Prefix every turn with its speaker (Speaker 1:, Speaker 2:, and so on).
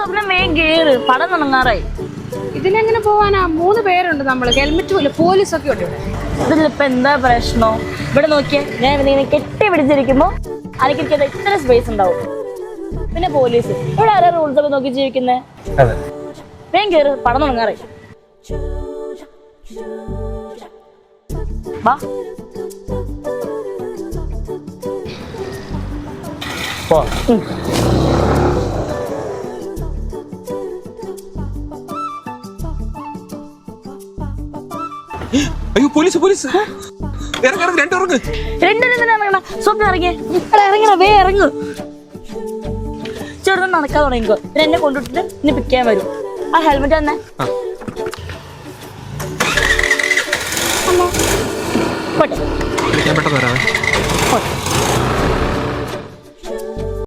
Speaker 1: സ്വപ്നം വേഗം കേറ്, പടം തുടങ്ങാറായി.
Speaker 2: ഇതിലെങ്ങനെ പോവാനാ? 3 പേരുണ്ട് നമ്മള്, ഹെൽമെറ്റ് പോലെ പോലീസൊക്കെ ഉണ്ട്.
Speaker 1: ഇതിലിപ്പോ എന്താ പ്രശ്നം? ഇവിടെ നോക്കിയേ, ഞാൻ ഇങ്ങനെ കെട്ടി പിടിച്ചിരിക്കുമ്പോ അനക്കിരിക്കാതെ ഇത്ര സ്പേസ് ഉണ്ടാവും. പിന്നെ പോലീസ്, ഇവിടെ ആരാ റൂൾസ് ഒക്കെ നോക്കി ജീവിക്കുന്നേ? വേഗം കേറ്, പടം തുടങ്ങാറായി. വാ.
Speaker 3: അയ്യോ പോലീസ് പോലീസ്
Speaker 1: സ്വപ്നം ഇറങ്ങിയേ, ഇറങ്ങണ വേ ഇറങ്ങു. ചെറുതും നടക്കാതെ തുടങ്ങിക്കോ. പിന്നെ എന്നെ കൊണ്ടുവിട്ടിട്ട് ഇനി പിക്കാൻ വരും. ആ ഹെൽമെറ്റ് തന്നെ പോട്ടെ.
Speaker 3: പെട്ടെന്ന് വരാം.